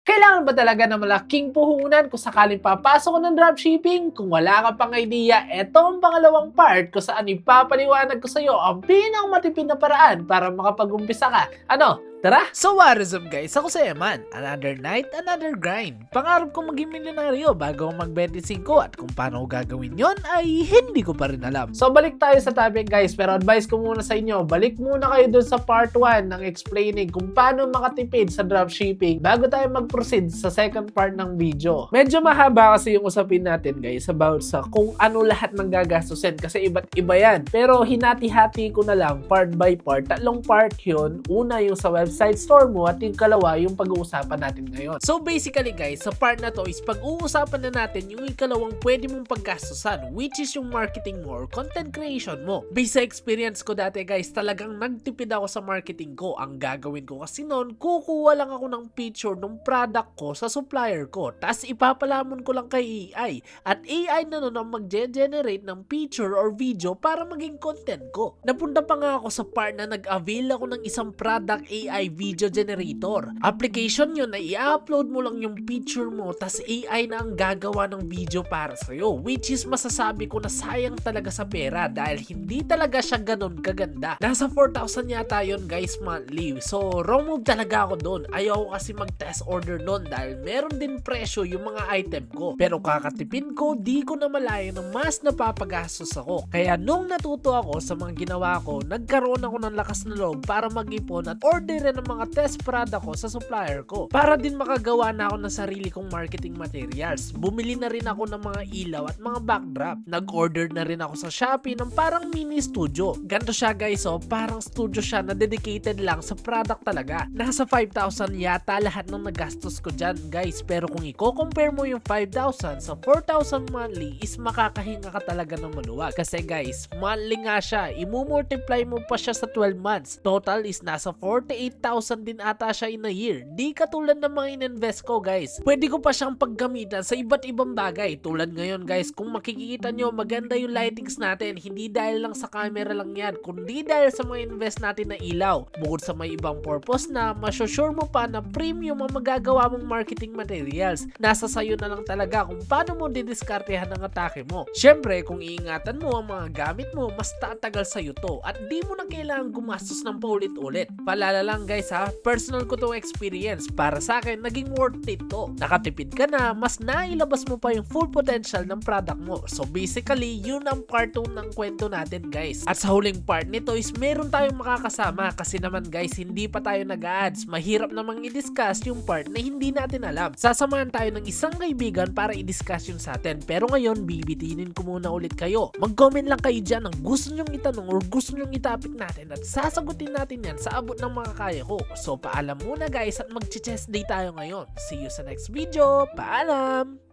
Kailangan ba talaga ng malaking puhunan kung sakaling papasok ko ng dropshipping? Kung wala ka pang idea, eto ang pangalawang part kung saan ipapaliwanag ko sa iyo ang pinakamatipid na paraan para makapag-umpisa ka. Ano? Tara! So what is up guys? Ako si Eman. Another night, another grind. Pangarap kong maging milyonaryo bago ako mag-25 at kung paano ko gagawin yon ay hindi ko pa rin alam. So balik tayo sa topic guys, pero advice ko muna sa inyo, balik muna kayo dun sa part 1 ng explaining kung paano makatipid sa dropshipping bago tayo mag-proceed sa second part ng video. Medyo mahaba kasi yung usapin natin guys about sa kung ano lahat ng gagastusin kasi iba't iba yan. Pero hinati-hati ko na lang part by part. Tatlong part yun. Una yung sa website store mo at yung kalawa yung pag-uusapan natin ngayon. So basically guys, sa part na to is pag-uusapan na natin yung ikalawang pwede mong paggastusan, which is yung marketing mo or content creation mo. Based sa experience ko dati guys, talagang nagtipid ako sa marketing ko. Ang gagawin ko kasi noon, kukuha lang ako ng picture ng product ko sa supplier ko, tas ipapalamon ko lang kay AI at AI na nun ang mag-generate ng picture or video para maging content ko. Napunta pa nga ako sa part na nag-avail ako ng isang product AI video generator. Application yun na i-upload mo lang yung picture mo tas AI na ang gagawa ng video para sa'yo, which is masasabi ko na sayang talaga sa pera dahil hindi talaga siya ganun kaganda. Nasa 4,000 yata yun guys monthly, so wrong move talaga ako doon. Ayaw kasi mag-test order noon dahil meron din presyo yung mga item ko, pero kakatipid ko, di ko na malaya na mas napapagastos ako. Kaya nung natuto ako sa mga ginawa ko, nagkaroon ako ng lakas na loob para mag-ipon at orderin ng mga test product ko sa supplier ko para din makagawa na ako ng sarili kong marketing materials. Bumili na rin ako ng mga ilaw at mga backdrop. Nag-order na rin ako sa Shopee ng parang mini studio. Ganto siya guys, oh, parang studio siya na dedicated lang sa product talaga. Nasa 5,000 yata lahat ng nagastos ko dyan guys, pero kung i-compare mo yung 5,000 sa 4,000 monthly is makakahinga ka talaga ng maluwag. Kasi guys, monthly nga siya, imu-multiply mo pa siya sa 12 months. Total is nasa 48,000 din ata siya in a year. Di katulad ng mga in-invest ko guys. Pwede ko pa siyang paggamitan sa iba't ibang bagay. Tulad ngayon guys, kung makikita nyo maganda yung lightings natin, hindi dahil lang sa camera lang yan, kundi dahil sa mga invest natin na ilaw. Bukod sa may ibang purpose na masusure mo pa na premium ang magagawa mong marketing materials. Nasa sayo na lang talaga kung paano mo didiskartehan ang atake mo. Syempre, kung iingatan mo ang mga gamit mo, mas tatagal sa'yo to at di mo na kailangan gumastos ng paulit-ulit. Palala lang guys ha, personal ko tong experience. Para sa akin, naging worth it to. Nakatipid ka na, mas nailabas mo pa yung full potential ng product mo. So basically, yun ang part 2 ng kwento natin guys. At sa huling part nito is meron tayong makakasama kasi naman guys, hindi pa tayo nag-ads. Mahirap namang i-discuss yung part na hindi natin alam. Sasamahan tayo ng isang kaibigan para i-discuss yun sa atin. Pero ngayon, bibitinin ko muna ulit kayo. Mag-comment lang kayo dyan ng gusto nyong itanong or gusto nyong itapik natin at sasagutin natin yan sa abot ng mga kaya ko. So paalam muna guys at mag-chest day tayo ngayon. See you sa next video. Paalam!